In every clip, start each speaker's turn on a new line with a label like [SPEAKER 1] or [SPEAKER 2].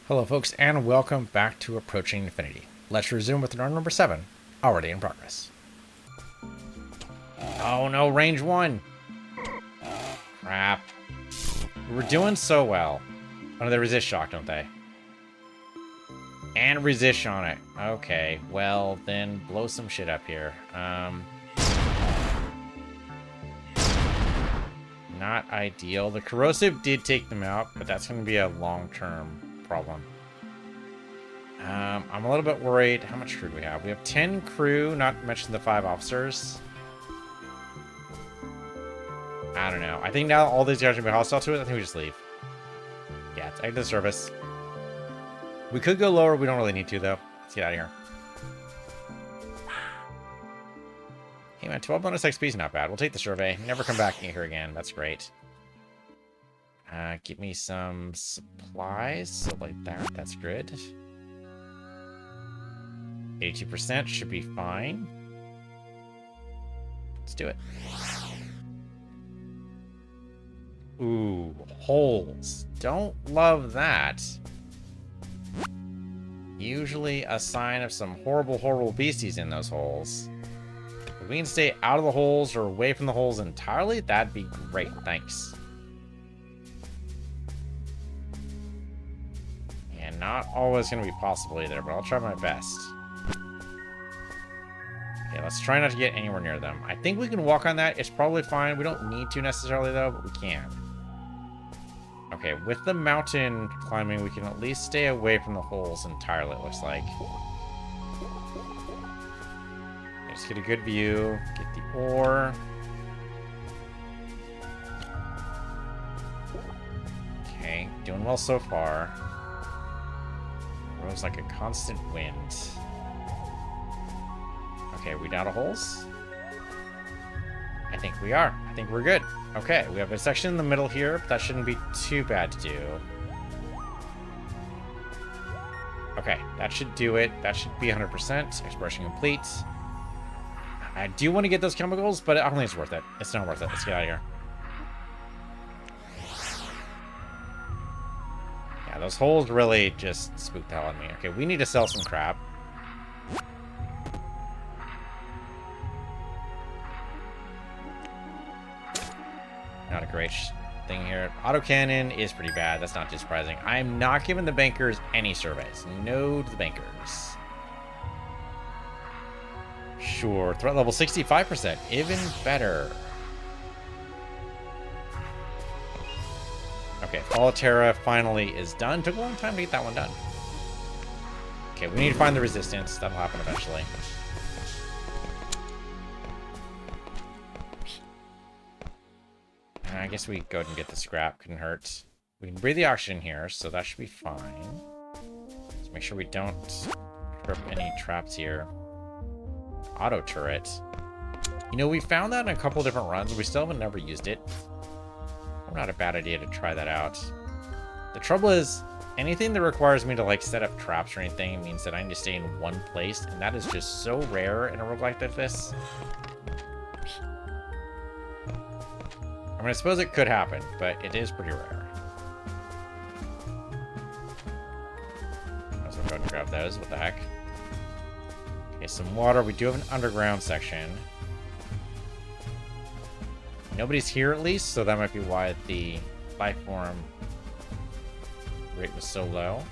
[SPEAKER 1] Hello folks, and welcome back to Approaching Infinity. Let's resume with run number 7, already in progress. Oh no, range 1! Crap. We're doing so well. Oh no, they resist shock, don't they? And resist on it. Okay, well, then blow some shit up here. Not ideal. The corrosive did take them out, but that's going to be a long-term problem. I'm a little bit worried. How much crew do we have? We have 10 crew, not to mention the 5 officers. I don't know. I think now all these guys are going to be hostile to it. I think we just leave. Yeah, it's exit the service. We could go lower. We don't really need to, though. Let's get out of here. Hey, man, 12 bonus XP is not bad. We'll take the survey. Never come back here again. That's great. Give me some supplies. So like that. That's good. 82% should be fine. Let's do it. Ooh, holes. Don't love that. Usually a sign of some horrible, horrible beasties in those holes. If we can stay out of the holes or away from the holes entirely, that'd be great. Thanks. And not always going to be possible either, but I'll try my best. Okay, let's try not to get anywhere near them. I think we can walk on that. It's probably fine. We don't need to necessarily, though, but we can. Okay, with the mountain climbing, we can at least stay away from the holes entirely, it looks like. Just get a good view. Get the ore. Okay, doing well so far. Rose like a constant wind. Okay, we down to holes? I think we are. I think we're good. Okay, we have a section in the middle here, but that shouldn't be too bad to do. Okay, that should do it. That should be 100%. Exploration complete. I do want to get those chemicals, but I don't think it's worth it. It's not worth it. Let's get out of here. Yeah, those holes really just spooked the hell out of me. Okay, we need to sell some crap. Not a great thing here. Autocannon is pretty bad. That's not too surprising. I'm not giving the bankers any surveys. No to the bankers. Sure. Threat level 65%. Even better. Okay. Terra finally is done. Took a long time to get that one done. Okay. We need to find the resistance. That'll happen eventually. I guess we go ahead and get the scrap. Couldn't hurt. We can breathe the oxygen here, so that should be fine. Let's make sure we don't trip any traps here. Auto turret. You know, we found that in a couple different runs. We still haven't never used it. Not a bad idea to try that out. The trouble is, anything that requires me to like set up traps or anything means that I need to stay in one place, and that is just so rare in a roguelike like this. I mean, I suppose it could happen, but it is pretty rare. Let's go and grab those. What the heck? Okay, some water. We do have an underground section. Nobody's here at least, so that might be why the life form rate was so low.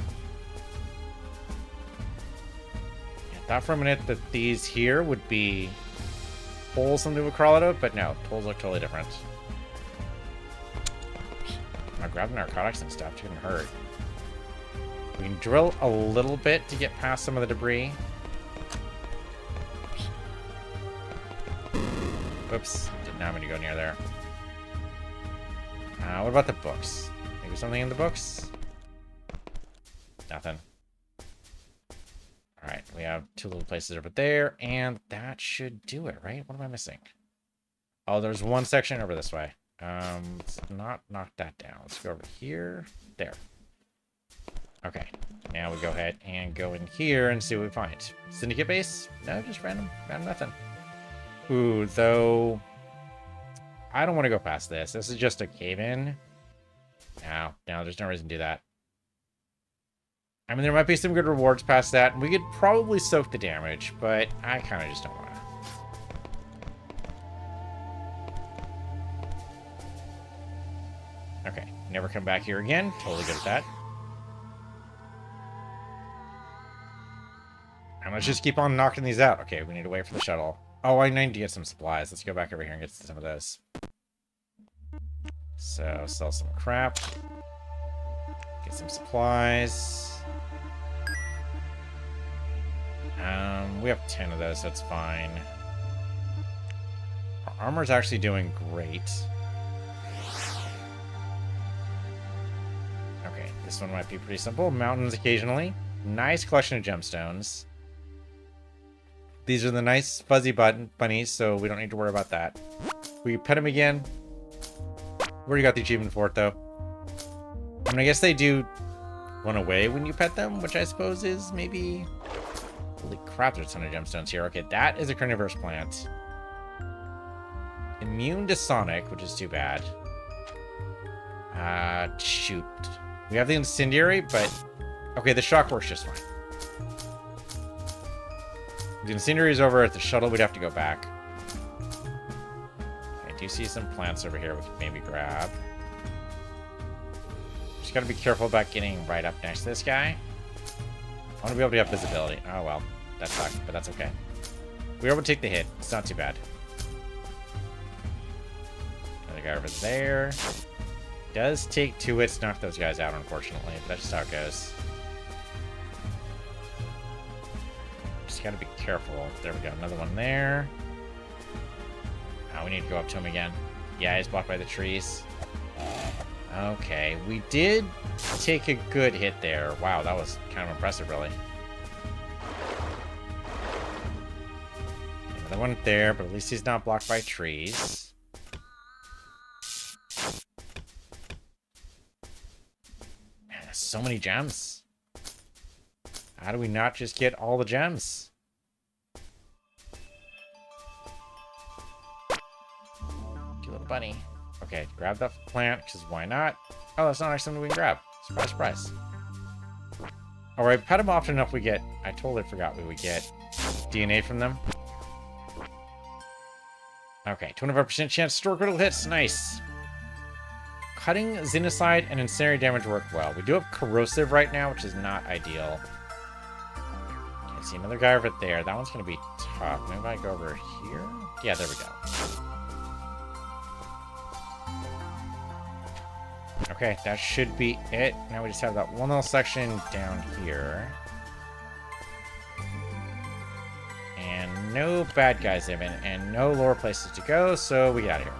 [SPEAKER 1] I thought for a minute that these here would be holes something would crawl out of, but no, holes look totally different. Now grab the narcotics and stuff, shouldn't hurt. We can drill a little bit to get past some of the debris. Whoops, did not mean to go near there. What about the books? Maybe something in the books? Nothing. Alright, we have 2 little places over there, and that should do it, right? What am I missing? Oh, there's one section over this way. Let's not knock that down. Let's go over here. There. Okay. Now we go ahead and go in here and see what we find. Syndicate base? No, just random nothing. Ooh, though, I don't want to go past this. This is just a cave-in. No, there's no reason to do that. I mean, there might be some good rewards past that, and we could probably soak the damage, but I kind of just don't want to. Okay, never come back here again. Totally good at that. And let's just keep on knocking these out. Okay, we need to wait for the shuttle. Oh, I need to get some supplies. Let's go back over here and get some of those. So, sell some crap. Get some supplies. We have 10 of those, so that's fine. Our armor's actually doing great. Okay, this one might be pretty simple. Mountains occasionally. Nice collection of gemstones. These are the nice fuzzy bunnies, so we don't need to worry about that. We pet them again. We already got the achievement for it, though. I mean, I guess they do run away when you pet them, which I suppose is maybe... Holy crap, there's a ton of gemstones here. Okay, that is a carnivorous plant. Immune to Sonic, which is too bad. Shoot. We have the incendiary, but... Okay, the shock works just fine. The incendiary is over at the shuttle. We'd have to go back. I do see some plants over here we could maybe grab. Just gotta be careful about getting right up next to this guy. I want to be able to have visibility. Oh, well. That sucked, but that's okay. We were able to take the hit. It's not too bad. Another guy over there. Does take 2 hits to knock those guys out, unfortunately. But that's just how it goes. Just gotta be careful. There we go. Another one there. Oh, we need to go up to him again. Yeah, he's blocked by the trees. Okay, we did take a good hit there. Wow, that was kind of impressive, really. Another one there, but at least he's not blocked by trees. Man, there's so many gems. How do we not just get all the gems? You little bunny. Okay, grab that plant, because why not? Oh, that's not actually something we can grab. Surprise, surprise. Alright, pet them often enough we get... I totally forgot we would get DNA from them. Okay, 25% chance to store critical hits. Nice. Cutting, Xenocide, and Incendiary damage work well. We do have Corrosive right now, which is not ideal. Okay, see another guy over there. That one's going to be tough. Maybe I go over here? Yeah, there we go. Okay, that should be it. Now we just have that one little section down here. And no bad guys even, and no lower places to go, so we get out of here.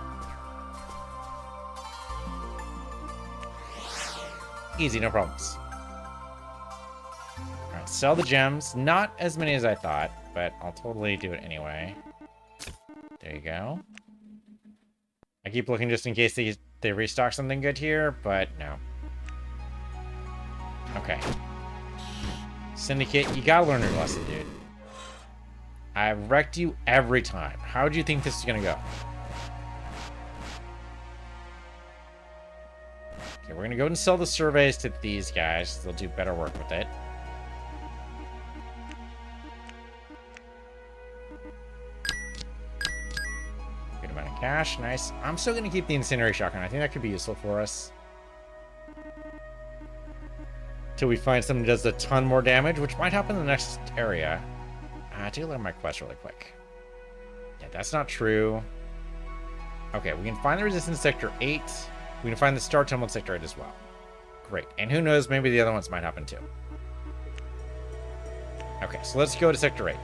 [SPEAKER 1] Easy, no problems. Alright, sell the gems. Not as many as I thought, but I'll totally do it anyway. There you go. I keep looking just in case they restock something good here, but no. Okay. Syndicate, you gotta learn your lesson, dude. I've wrecked you every time. How do you think this is gonna go? Okay, we're gonna go and sell the surveys to these guys. They'll do better work with it. Good amount of cash. Nice. I'm still gonna keep the incendiary shotgun. I think that could be useful for us. Till we find something that does a ton more damage, which might happen in the next area. Take a look at my quest really quick. Yeah, that's not true. Okay, we can find the resistance sector 8. We can find the star temple in sector 8 as well. Great. And who knows, maybe the other ones might happen too. Okay, so let's go to sector 8.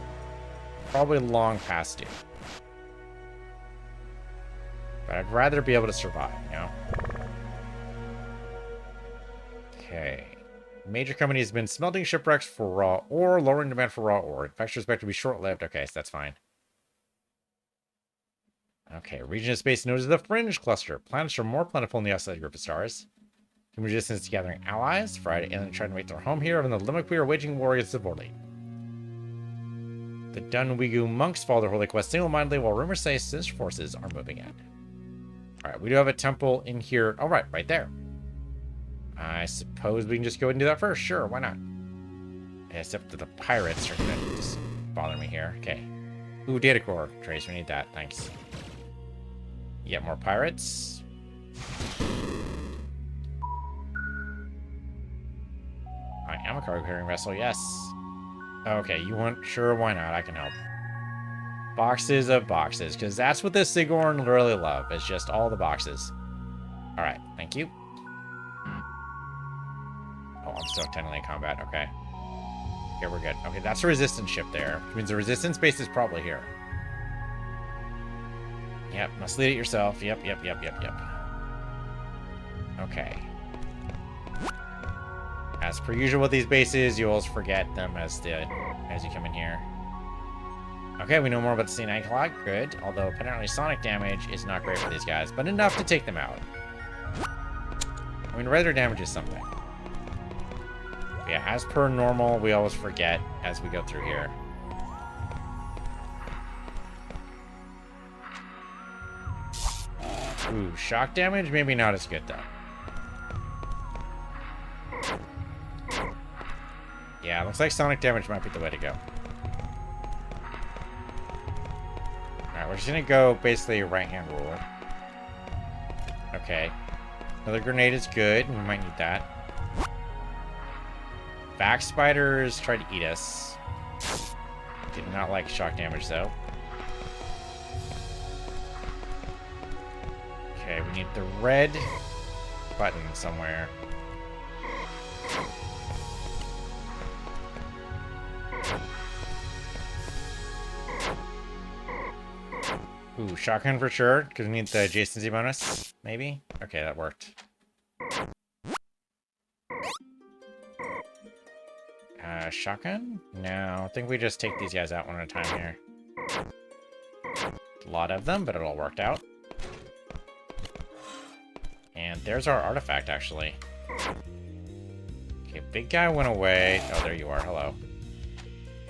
[SPEAKER 1] Probably long past due. But I'd rather be able to survive, you know? Okay. Major company has been smelting shipwrecks for raw ore, lowering demand for raw ore. Infection is expected to be short-lived. Okay, so that's fine. Okay, region of space known as the Fringe Cluster. Planets are more plentiful in the outside group of stars. Human resistance is gathering allies. Friday, aliens trying to make their home here, and the Limikwi are waging war against the Vorli. The Dunwigu monks follow their holy quest single-mindedly, while rumors say sinister forces are moving in. Alright, we do have a temple in here. Alright, right there. I suppose we can just go ahead and do that first. Sure, why not? Except that the pirates are gonna just bother me here. Okay. Ooh, data core trace. We need that. Thanks. Get more pirates. I am a cargo carrying vessel. Yes. Okay, you want? Sure, why not? I can help. Boxes of boxes, because that's what the Sigourn really love. It's just all the boxes. All right, thank you. Oh, I'm still technically in combat. Okay. Here we're good. Okay, that's a resistance ship there, which means the resistance base is probably here. Yep, must lead it yourself. Yep. Okay. As per usual with these bases, you always forget them as you come in here. Okay, we know more about the C9 clock. Good. Although apparently sonic damage is not great for these guys, but enough to take them out. I mean, radar damage is something. Yeah, as per normal, we always forget as we go through here. Ooh, shock damage? Maybe not as good, though. Yeah, looks like sonic damage might be the way to go. Alright, we're just gonna go basically right-hand rule. Okay. Another grenade is good. We might need that. Back spiders tried to eat us. Did not like shock damage, though. Okay, we need the red button somewhere. Ooh, shotgun for sure, because we need the adjacency bonus, maybe? Okay, that worked. Shotgun? No, I think we just take these guys out one at a time here. A lot of them, but it all worked out. And there's our artifact, actually. Okay, big guy went away. Oh, there you are. Hello.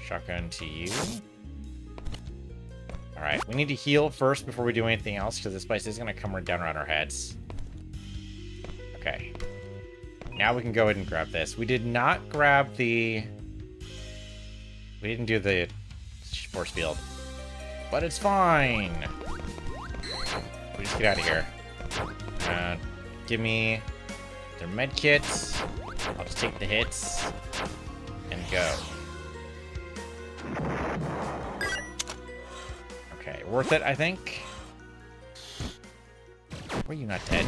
[SPEAKER 1] Shotgun to you. Alright, we need to heal first before we do anything else, because this place is going to come down around our heads. Okay. Now we can go ahead and grab this. We did not grab the... We didn't do the force field. But it's fine! We just get out of here. Give me their med kits. I'll just take the hits and go. Okay, worth it, I think. Were you not dead?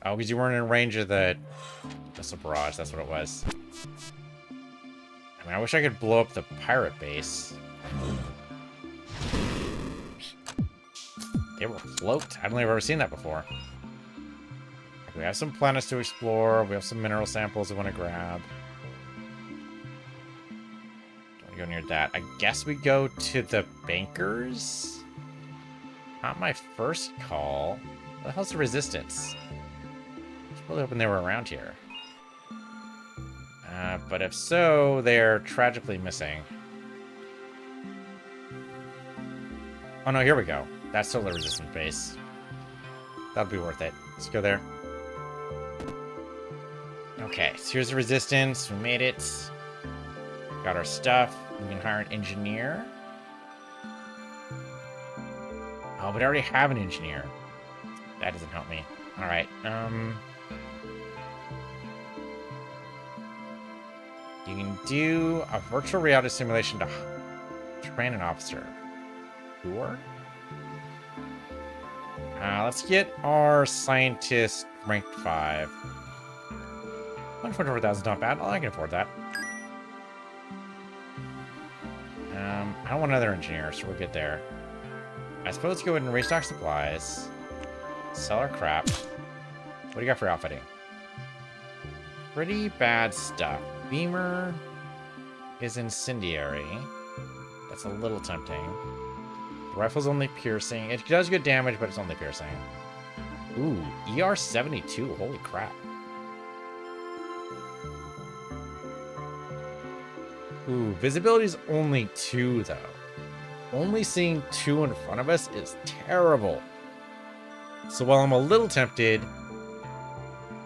[SPEAKER 1] Oh, because you weren't in range of the missile barrage. That's what it was. I mean, I wish I could blow up the pirate base. They will float. I don't think I've ever seen that before. We have some planets to explore. We have some mineral samples we want to grab. Don't want to go near that. I guess we go to the bankers? Not my first call. What the hell's the resistance? I was really hoping they were around here. But if so, they're tragically missing. Oh no, here we go. That's still the resistance base. That'll be worth it. Let's go there. Okay, so here's the resistance. We made it. Got our stuff. We can hire an engineer. Oh, but I already have an engineer. That doesn't help me. Alright, you can do a virtual reality simulation to train an officer. Sure. Let's get our scientist ranked 5. 124,000 is not bad. Oh, I can afford that. I don't want another engineer, so we're good there. I suppose let's go ahead and restock supplies. Sell our crap. What do you got for outfitting? Pretty bad stuff. Beamer is incendiary. That's a little tempting. The rifle's only piercing. It does good damage, but it's only piercing. Ooh, ER 72. Holy crap. Ooh, visibility's only 2, though. Only seeing 2 in front of us is terrible. So while I'm a little tempted,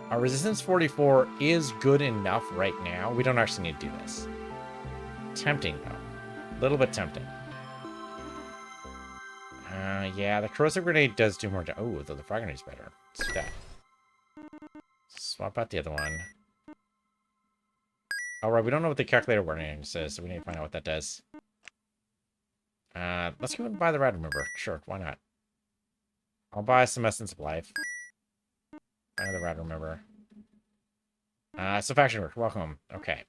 [SPEAKER 1] our resistance 44 is good enough right now. We don't actually need to do this. tempting, though. A little bit tempting. Yeah, the corrosive grenade does do more damage. Oh, the frag grenade's better. Let's do that. Swap out the other one. Alright, we don't know what the calculator warning says, so we need to find out what that does. Let's go and buy the rad remover. Sure, why not? I'll buy some Essence of Life. Buy the rad remover. So faction work, welcome. Okay.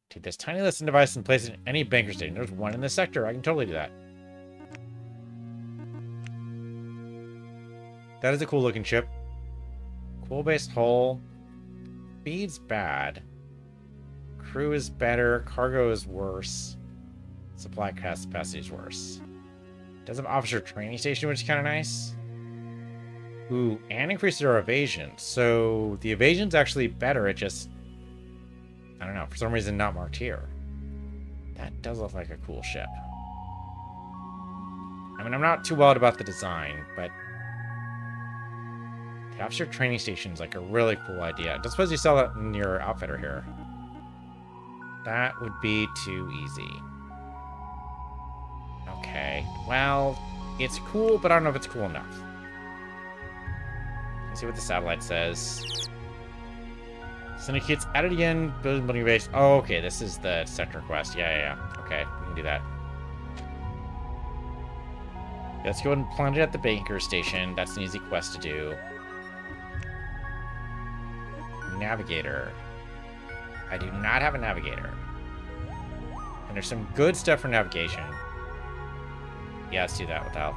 [SPEAKER 1] Take this tiny listing device and place it in any banker station. There's one in this sector. I can totally do that. That is a cool looking ship. Cool based hull. Speed's bad. Crew is better. Cargo is worse. Supply capacity is worse. Does have officer training station, which is kind of nice. Ooh, and increases our evasion. So the evasion's actually better. It just, I don't know, for some reason not marked here. That does look like a cool ship. I mean, I'm not too wild about the design, but the officer training station is like a really cool idea. Don't suppose you sell that in your outfitter here. That would be too easy. Okay, well, it's cool, but I don't know if it's cool enough. Let's see what the satellite says. Syndicates added again, building base. Oh, okay, this is the sector quest. Yeah. Okay, we can do that. Let's go ahead and plant it at the banker station. That's an easy quest to do. Navigator. I do not have a navigator. And there's some good stuff for navigation. Yeah, let's do that without.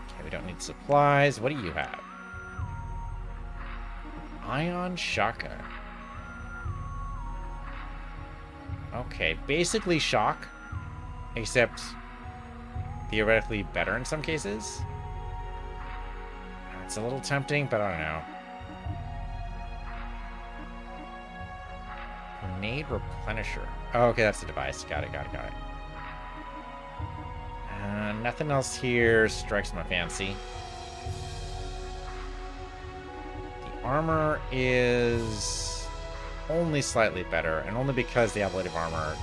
[SPEAKER 1] Okay, we don't need supplies. What do you have? Ion shotgun. Okay, basically shock, except theoretically better in some cases. It's a little tempting, but I don't know. Grenade replenisher. Oh, okay, that's the device. Got it. Nothing else here strikes my fancy. The armor is only slightly better, and only because the ablative armor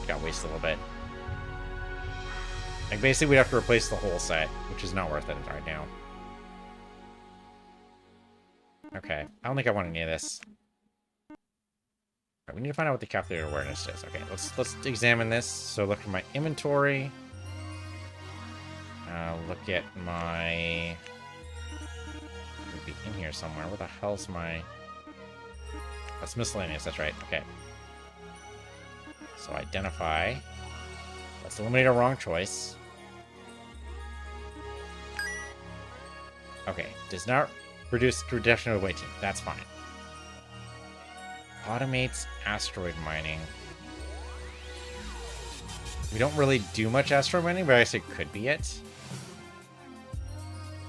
[SPEAKER 1] got wasted a little bit. Like, basically, we'd have to replace the whole set, which is not worth it right now. Okay, I don't think I want any of this. Right, we need to find out what the calculator awareness is. Okay, let's examine this. So look at my inventory. Look at my... Would be in here somewhere. Where the hell's my... That's miscellaneous, that's right. Okay. So identify. Let's eliminate a wrong choice. Okay, does not reduce traditional weight team. That's fine. Automates asteroid mining. We don't really do much asteroid mining, but I guess it could be it.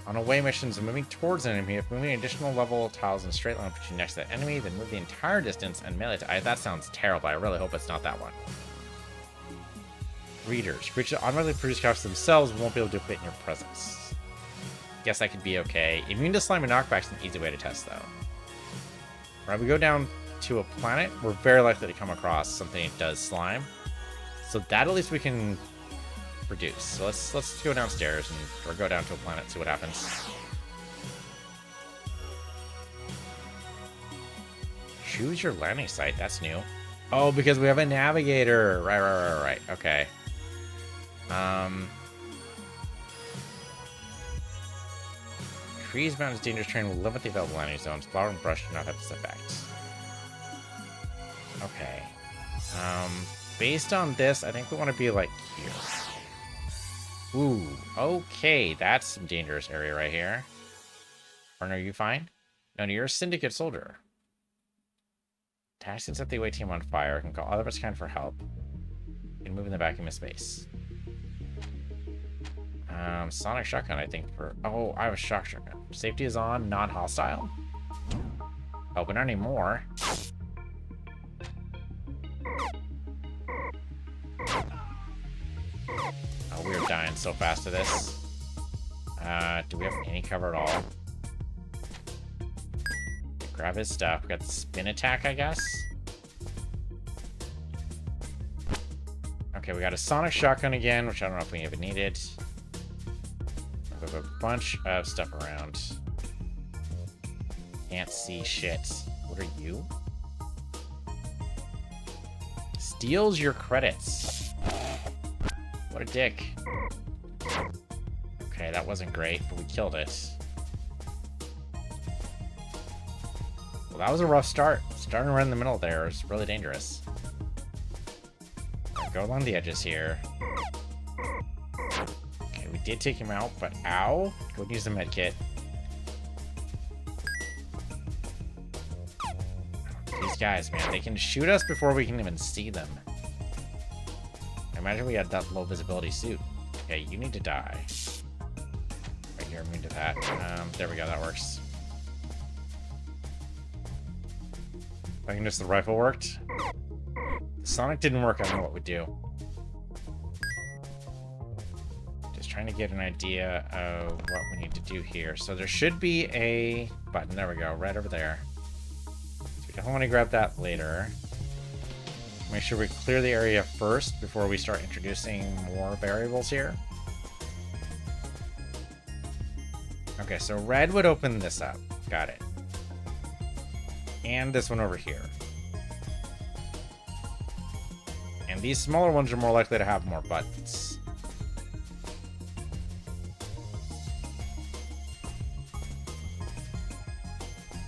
[SPEAKER 1] On away missions, moving towards an enemy, if moving additional level tiles in a straight line puts you next to that enemy, then move the entire distance and melee. That sounds terrible. I really hope it's not that one. Readers. Creatures that automatically produce characters themselves won't be able to fit in your presence. Guess that could be okay. Immune to slime and knockback's an easy way to test, though. Alright, we go down to a planet. We're very likely to come across something that does slime. So that at least we can reduce. So let's go downstairs or go down to a planet, see what happens. Choose your landing site. That's new. Oh, because we have a navigator. Right. Okay. Trees, mountains, dangerous terrain will limit the available landing zones. Flower and brush do not have this effect. Okay. Based on this, I think we want to be like here. Ooh, okay, that's some dangerous area right here. Partner, are you fine? No, you're a syndicate soldier. Tasks can set the away team on fire. Can call other of its kind for help. You can move in the vacuum of space. Sonic shotgun, I think, for... Oh, I have a shock shotgun. Safety is on, non-hostile. Oh, but not anymore. Oh, we are dying so fast to this. Do we have any cover at all? Grab his stuff. We got the spin attack, I guess. Okay, we got a sonic shotgun again, which I don't know if we even needed. We have a bunch of stuff around. Can't see shit. What are you? Steals your credits. What a dick. Okay, that wasn't great, but we killed it. Well, that was a rough start. Starting right in the middle there is really dangerous. Go along the edges here. Okay, we did take him out, but ow. Go use the med kit. These guys, man, they can shoot us before we can even see them. Imagine we had that low visibility suit. Okay, you need to die. Right, you're immune to that. There we go, that works. I think just the rifle worked. The sonic didn't work, I don't know what we do. Just trying to get an idea of what we need to do here. So there should be a button. There we go, right over there. So we definitely want to grab that later. Make sure we clear the area first before we start introducing more variables here. Okay, so red would open this up. Got it. And this one over here. And these smaller ones are more likely to have more buttons.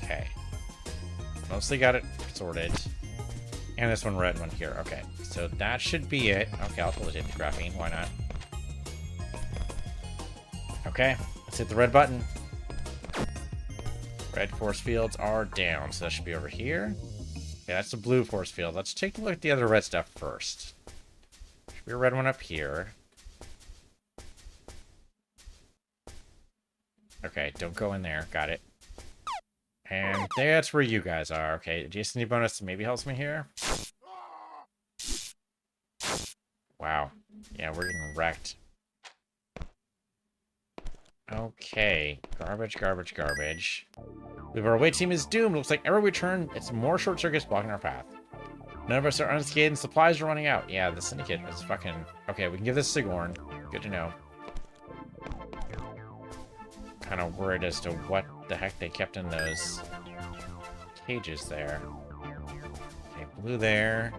[SPEAKER 1] Okay. Mostly got it sorted. And this one red one here. Okay, so that should be it. Okay, I'll totally hit the graphene. Why not? Okay, let's hit the red button. Red force fields are down, so that should be over here. Okay, that's the blue force field. Let's take a look at the other red stuff first. Should be a red one up here. Okay, don't go in there. Got it. And that's where you guys are. Okay, adjacency bonus maybe helps me here. Wow. Yeah, we're getting wrecked. Okay. Garbage, garbage, garbage. Our away team is doomed. Looks like every we turn, it's more short circuits blocking our path. None of us are unscathed and supplies are running out. Yeah, the syndicate is fucking... Okay, we can give this Sigourn. Good to know. Kind of worried as to what the heck they kept in those cages there. Okay, blue there.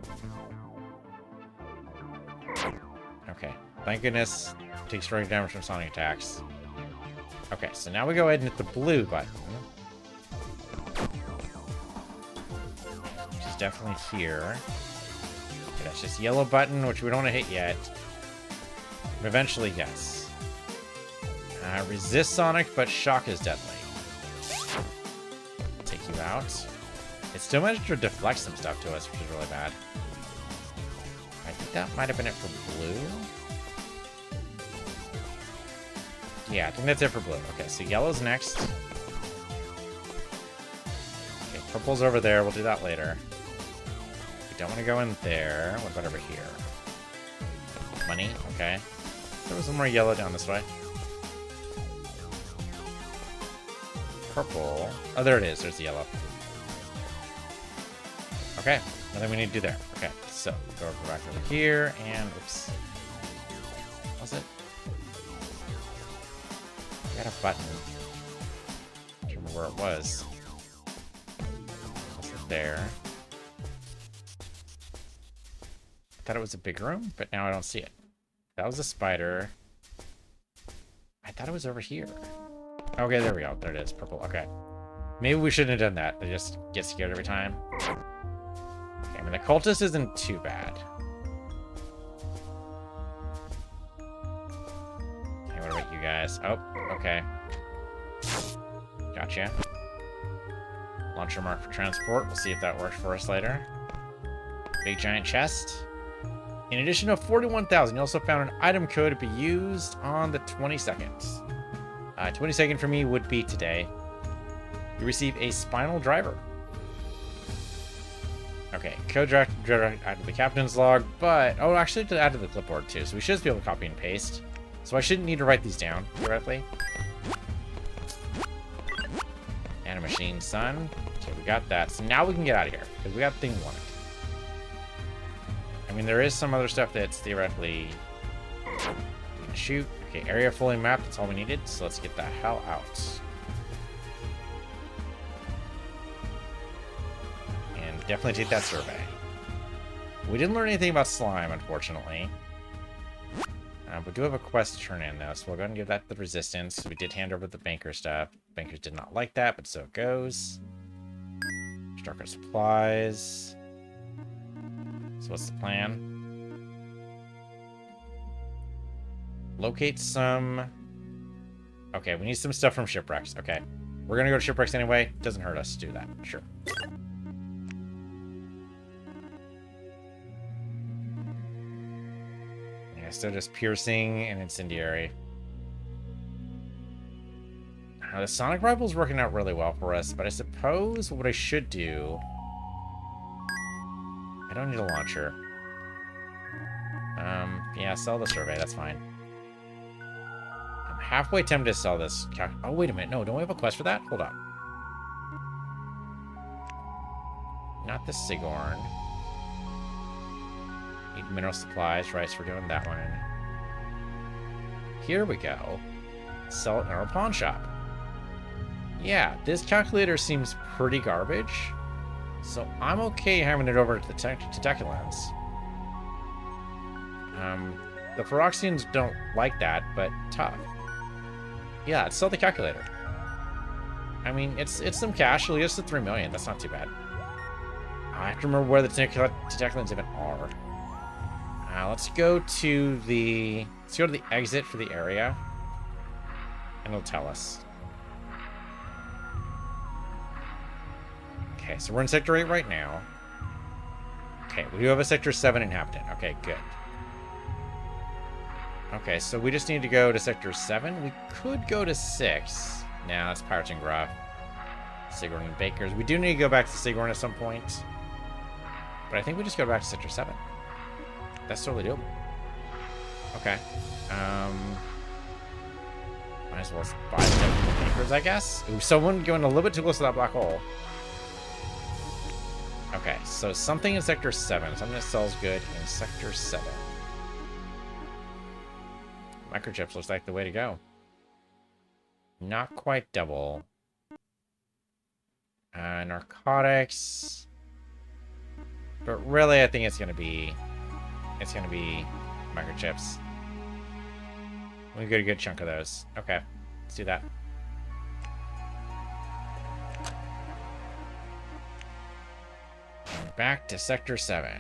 [SPEAKER 1] Okay, thank goodness. Takes strike damage from sonic attacks. Okay, so now we go ahead and hit the blue button. Which is definitely here. Okay, that's just yellow button, which we don't want to hit yet. But eventually, yes. Resist sonic, but shock is deadly. Take you out. It still managed to deflect some stuff to us, which is really bad. I think that might have been it for blue. Yeah, I think that's it for blue. Okay, so yellow's next. Okay, purple's over there. We'll do that later. We don't want to go in there. What about over here? Money? Okay. There was some more yellow down this way. Purple. Oh, there it is. There's the yellow. Okay, nothing we need to do there. Okay, so go back over here and oops. Was it? We had a button. I don't remember where it was. Was it there? I thought it was a big room, but now I don't see it. That was a spider. I thought it was over here. Okay, there we go. There it is. Purple. Okay. Maybe we shouldn't have done that. I just get scared every time. Okay, I mean, the cultist isn't too bad. Okay, what about you guys? Oh, okay. Gotcha. Launcher mark for transport. We'll see if that works for us later. Big giant chest. In addition to 41,000, you also found an item code to be used on the 22nd. 22nd for me would be today. You receive a spinal driver. Okay, code add to the captain's log, but... Oh, actually to add to the clipboard too, so we should just be able to copy and paste. So I shouldn't need to write these down, theoretically. And a machine sun. Okay, we got that. So now we can get out of here, because we got thing 1. mean, there is some other stuff that's theoretically we can shoot. Okay, area fully mapped. That's all we needed. So let's get the hell out. And definitely take that survey. We didn't learn anything about slime, unfortunately. We do have a quest to turn in, though, so we'll go ahead and give that the resistance. We did hand over the banker stuff. Bankers did not like that, but so it goes. Stock our supplies. So what's the plan? Locate some... Okay, we need some stuff from shipwrecks. Okay. We're gonna go to shipwrecks anyway. Doesn't hurt us to do that. Sure. Yeah, still just piercing and incendiary. The Sonic Rival's working out really well for us, but I suppose what I should do... I don't need a launcher. Yeah, sell the survey, that's fine. I'm halfway tempted to sell this. Oh, wait a minute. No, don't we have a quest for that? Hold on. Not the Sigourn. Need mineral supplies, right, so we're doing that one. Here we go. Sell it in our pawn shop. Yeah, this calculator seems pretty garbage, so I'm okay having it over to the Tentaculans. The Feroxians don't like that, but tough. Yeah, let's sell the calculator. I mean, it's some cash. It'll get us to 3 million. That's not too bad. I have to remember where the Tentaculans even are. Let's go to the exit for the area, and it'll tell us. Okay, so we're in Sector 8 right now. Okay, we do have a Sector 7 inhabitant. Okay, good. Okay, so we just need to go to Sector 7. We could go to 6. Nah, that's Pirates and Gruff. Sigourn and Bakers. We do need to go back to Sigourn at some point. But I think we just go back to Sector 7. That's totally doable. Okay. Might as well buy the Bakers, I guess. Ooh, someone going a little bit too close to that black hole. Okay, so something in Sector 7. Something that sells good in Sector 7. Microchips looks like the way to go. Not quite double. Narcotics. But really, I think it's gonna be microchips. We get a good chunk of those. Okay, let's do that. And back to Sector 7.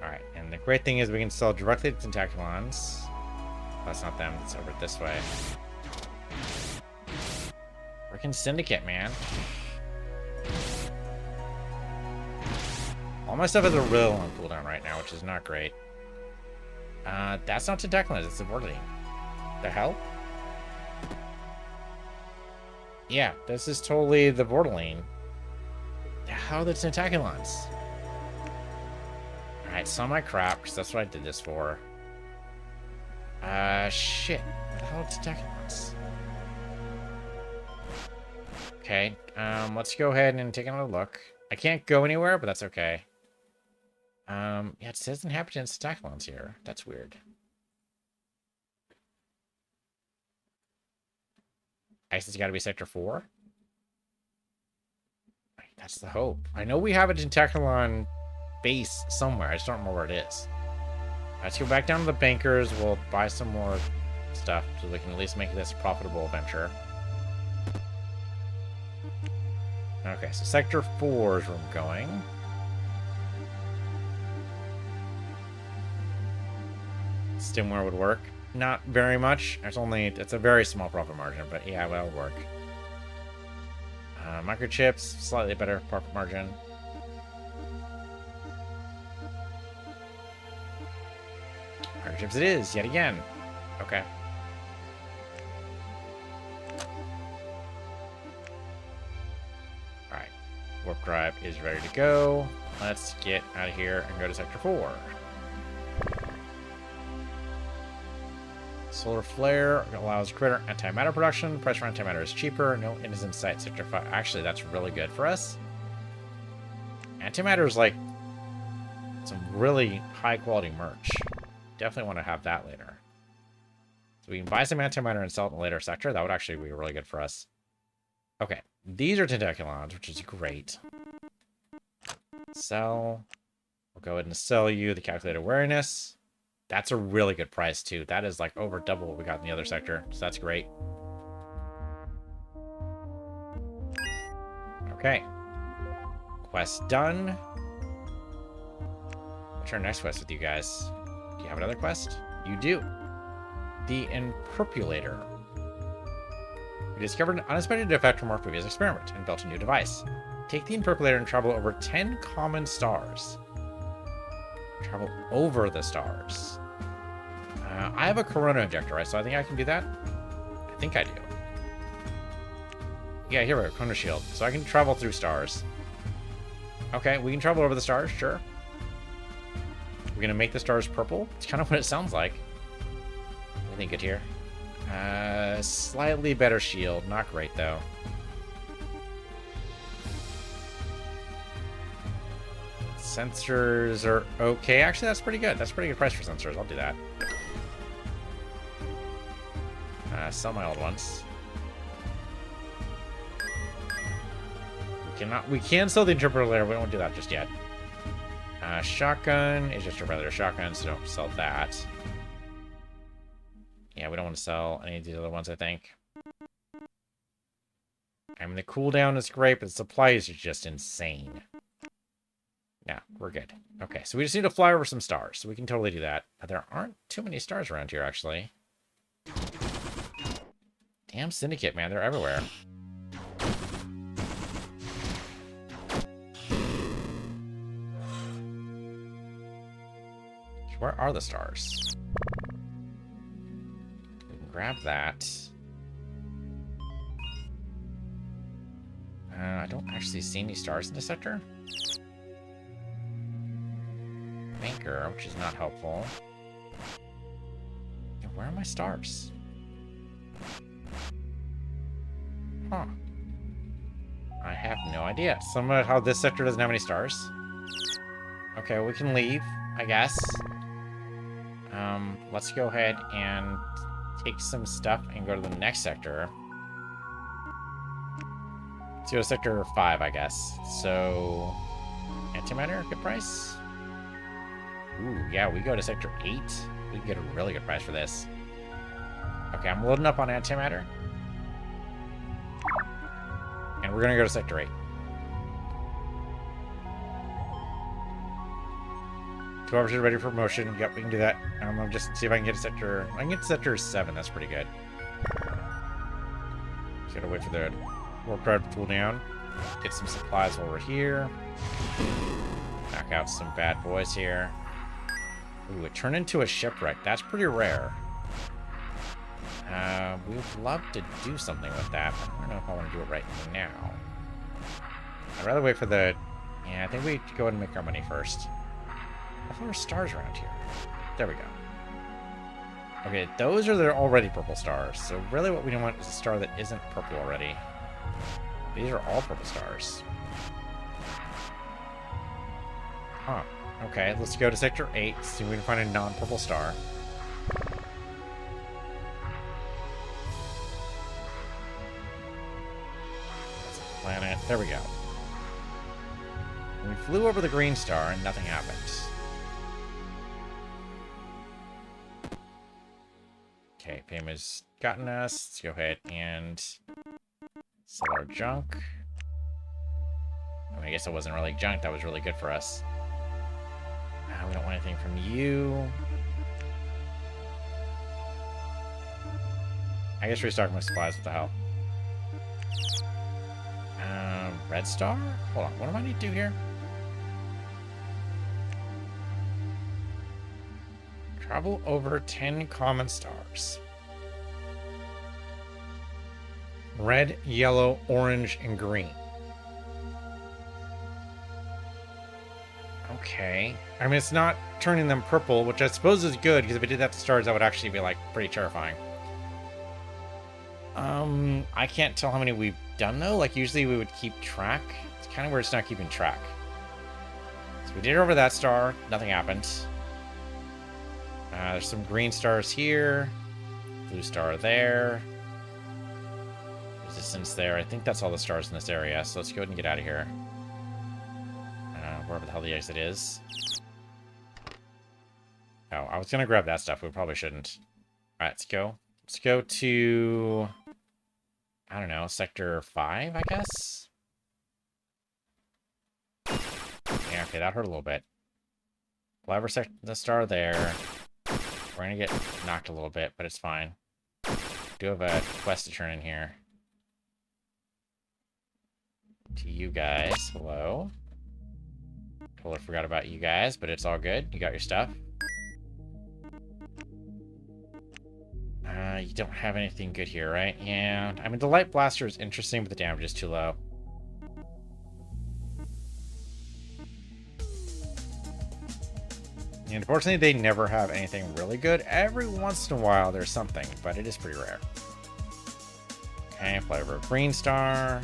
[SPEAKER 1] Alright, and the great thing is we can sell directly to Tentaculans. That's not them, it's over this way. Frickin' Syndicate, man. All my stuff is a real on cooldown right now, which is not great. That's not Tentaculans, it's the Vorteline. The hell? Yeah, this is totally the Vorteline. How are the Tentaculans? Alright, sell my crap, because that's what I did this for. Shit. What the hell are Tentaculans? Okay, let's go ahead and take another look. I can't go anywhere, but that's okay. Yeah, it says inhabitants Tentaculans here. That's weird. I guess it's gotta be Sector 4? That's the hope. I know we have a Tentaculan base somewhere. I just don't remember where it is. Let's go back down to the bankers. We'll buy some more stuff so we can at least make this a profitable venture. Okay, so Sector 4 is where I'm going. Stimware would work. Not very much. It's a very small profit margin, but yeah, that'll work. Microchips, slightly better profit margin. Microchips it is, yet again. Okay. Alright. Warp drive is ready to go. Let's get out of here and go to Sector 4. Solar flare allows greater antimatter production. Price for antimatter is cheaper. No innocent sight. Sector 5. Actually, that's really good for us. Antimatter is like some really high quality merch. Definitely want to have that later. So we can buy some antimatter and sell it in a later sector. That would actually be really good for us. Okay. These are tentaculons, which is great. Sell. We'll go ahead and sell you the calculated awareness. That's a really good price, too. That is like over double what we got in the other sector. So that's great. Okay. Quest done. What's our next quest with you guys? Do you have another quest? You do. The Imperpulator. We discovered an unexpected defect from our previous experiment and built a new device. Take the Imperpulator and travel over 10 common stars. Travel over the stars. I have a Corona injector, right? So I think I can do that. I think I do. Yeah, here we go. Corona shield. So I can travel through stars. Okay, we can travel over the stars, sure. We're gonna make the stars purple. It's kind of what it sounds like. I think it here. Slightly better shield. Not great, though. Sensors are okay. Actually, that's pretty good. That's a pretty good price for sensors. I'll do that. Sell my old ones. We can sell the interpreter later. We won't do that just yet. Shotgun is just a regular shotgun, so don't sell that. Yeah, we don't want to sell any of these other ones, I think. I mean, the cooldown is great, but the supplies are just insane. Yeah, we're good. Okay, so we just need to fly over some stars, so we can totally do that. But there aren't too many stars around here, actually. Damn Syndicate, man. They're everywhere. Where are the stars? We can grab that. I don't actually see any stars in the sector. Banker, which is not helpful. Yeah, where are my stars? Huh. I have no idea. Somehow this sector doesn't have any stars. Okay, we can leave, I guess. Let's go ahead and take some stuff and go to the next sector. Let's go to sector 5, I guess. So, antimatter, good price. Ooh, yeah, we go to sector 8. We can get a really good price for this. Okay, I'm loading up on antimatter. And we're gonna go to sector 8. 2 hours are ready for promotion. Yep, we can do that. I'll just see if I can get a sector. I can get sector 7. That's pretty good. Just gotta wait for the warp drive to cool down. Get some supplies while we're here. Knock out some bad boys here. Ooh, it turned into a shipwreck. That's pretty rare. We would love to do something with that, but I don't know if I want to do it right now. I'd rather wait for the... Yeah, I think we go ahead and make our money first. I thought there were stars around here. There we go. Okay, those are the already purple stars. So really what we want is a star that isn't purple already. These are all purple stars. Huh. Okay, let's go to sector 8, see if we can find a non-purple star. That's a planet. There we go. We flew over the green star and nothing happened. Okay, Payma's gotten us. Let's go ahead and sell our junk. I mean, I guess it wasn't really junk. That was really good for us. We don't want anything from you. I guess restock my supplies. What the hell? Red star? Hold on. What do I need to do here? Travel over 10 common stars. Red, yellow, orange, and green. Okay. I mean, it's not turning them purple, which I suppose is good, because if it did that to stars, that would actually be, like, pretty terrifying. I can't tell how many we've done, though. Like, usually we would keep track. It's kind of where it's not keeping track. So we did it over that star. Nothing happened. There's some green stars here. Blue star there. Resistance there. I think that's all the stars in this area, so let's go ahead and get out of here. Wherever the hell the exit is. Oh, I was gonna grab that stuff. We probably shouldn't. Alright, let's go. Let's go to... I don't know, Sector 5, I guess? Yeah, okay, that hurt a little bit. Fly over the star there. We're gonna get knocked a little bit, but it's fine. Do have a quest to turn in here. To you guys, hello. Totally forgot about you guys, but it's all good. You got your stuff. You don't have anything good here, right? Yeah. I mean, the light blaster is interesting, but the damage is too low. And unfortunately, they never have anything really good. Every once in a while, there's something, but it is pretty rare. Okay, fly over a green star.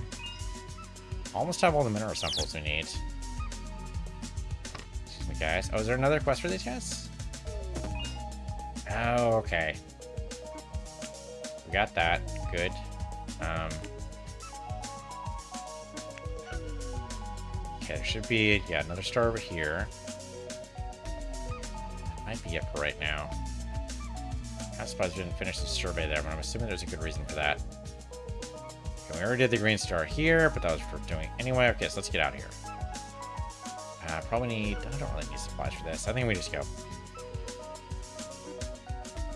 [SPEAKER 1] Almost have all the mineral samples we need. Excuse me, guys. Oh, is there another quest for these guys? Oh, okay. We got that. Good. Okay, there should be, yeah, another star over here. Might be it for right now. I'm surprised we didn't finish the survey there, but I'm assuming there's a good reason for that. Okay, we already did the green star here, but that was for doing anyway. Okay, so let's get out of here. Probably need... I don't really need supplies for this. I think we just go.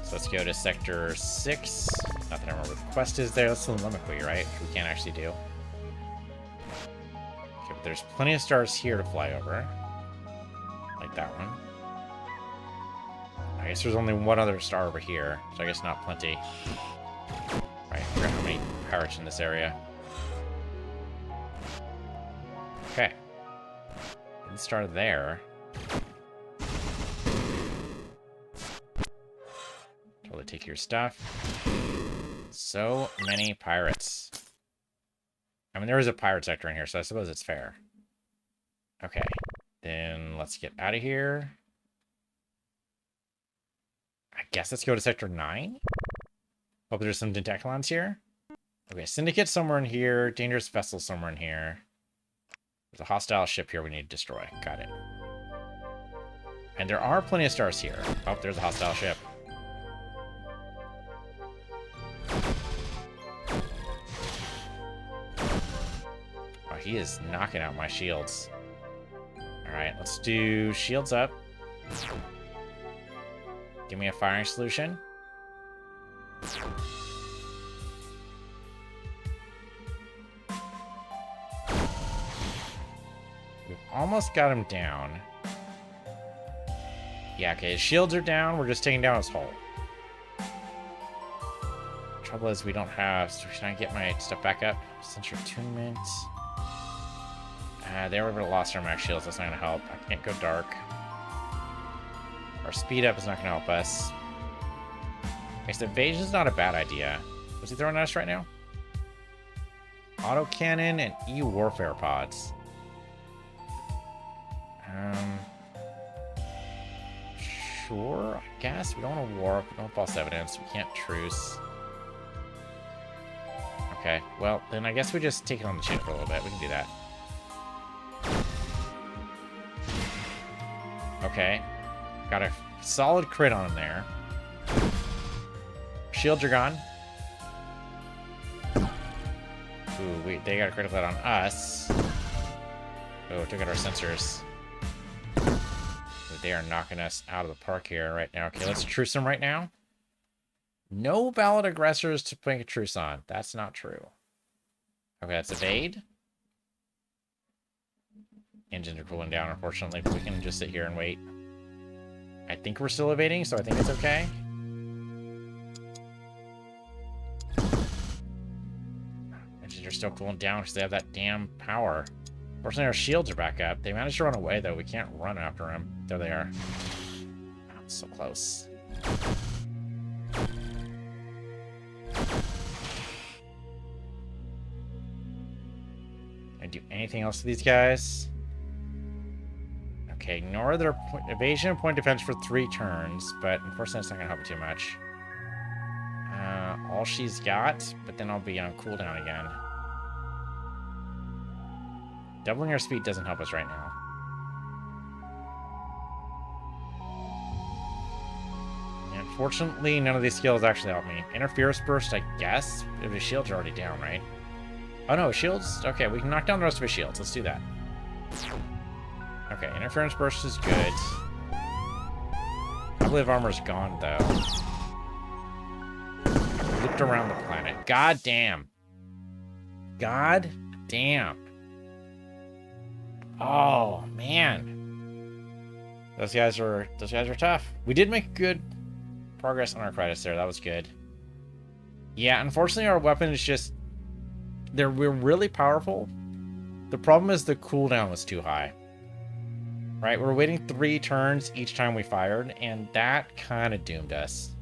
[SPEAKER 1] So let's go to Sector 6. Not that I remember what the quest is there. That's the Limically, right? Which we can't actually do. Okay, but there's plenty of stars here to fly over. Like that one. I guess there's only one other star over here, so I guess not plenty. Right, I forgot how many pirates in this area. Okay. Didn't start there. Totally take your stuff. So many pirates. I mean, there is a pirate sector in here, so I suppose it's fair. Okay. Then let's get out of here. I guess let's go to Sector 9. Hope there's some Dentaclons here. Okay, Syndicate somewhere in here. Dangerous Vessel somewhere in here. There's a hostile ship here we need to destroy. Got it. And there are plenty of stars here. Oh, there's a hostile ship. Oh, he is knocking out my shields. Alright, let's do shields up. Give me a firing solution. We've almost got him down. Yeah, okay, his shields are down. We're just taking down his hull. Trouble is we don't have... So should I get my stuff back up? Sensor attunement. They were lost our max shields. That's not going to help. I can't go dark. Our speed up is not going to help us. Okay, so evasion is not a bad idea. What's he throwing at us right now? Autocannon and E-warfare pods. Sure, I guess. We don't want to warp. We don't want false evidence. We can't truce. Okay, well, then I guess we just take it on the chin for a little bit. We can do that. Okay. Got a solid crit on him there. Shields are gone. Ooh, they got a critical hit on us. Oh, took out our sensors. They are knocking us out of the park here right now. Okay, let's truce them right now. No valid aggressors to put a truce on. That's not true. Okay, that's evade. Engines are cooling down, unfortunately, but we can just sit here and wait. I think we're still evading, so I think it's okay. Engines are still cooling down because they have that damn power. Fortunately, our shields are back up. They managed to run away, though. We can't run after them. There they are. Oh, so close. Can I do anything else to these guys? Okay, ignore their evasion and point defense for 3 turns, but unfortunately, it's not going to help too much. All she's got, but then I'll be on cooldown again. Doubling our speed doesn't help us right now. And unfortunately, none of these skills actually help me. Interference burst, I guess, if his shields are already down, right? Oh no, shields? Okay, we can knock down the rest of his shields. Let's do that. Okay, interference burst is good. I believe armor's gone, though. Looped around the planet. God damn. God damn. Oh, man. Those guys are tough. We did make good progress on our credits there. That was good. Yeah, unfortunately, our weapon is just... we're really powerful. The problem is the cooldown was too high. Right? We're waiting 3 turns each time we fired, and that kind of doomed us.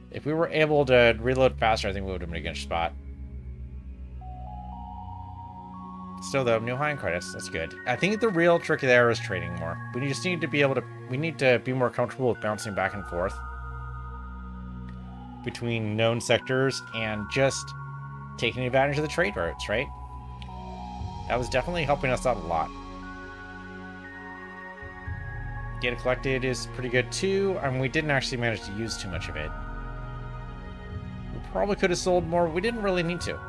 [SPEAKER 1] If we were able to reload faster, I think we would have been in a good spot. Still, though, new high in credits. That's good. I think the real trick there is trading more. We just need to be able to... We need to be more comfortable with bouncing back and forth between known sectors and just taking advantage of the trade routes, right? That was definitely helping us out a lot. Data collected is pretty good, too. I mean, we didn't actually manage to use too much of it. We probably could have sold more. We didn't really need to.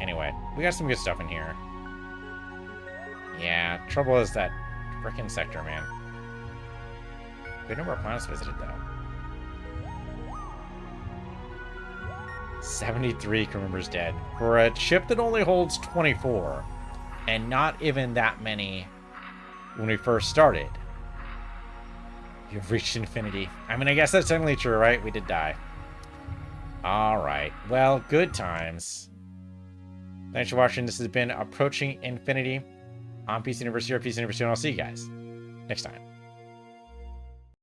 [SPEAKER 1] Anyway, we got some good stuff in here. Yeah, trouble is that frickin' sector, man. Good number of planets visited, though. 73 crew members dead. For a ship that only holds 24, and not even that many when we first started. You've reached infinity. I mean, I guess that's technically true, right? We did die. Alright. Well, good times. Thanks for watching. This has been Approaching Infinity on PC University or PC University, and I'll see you guys next time.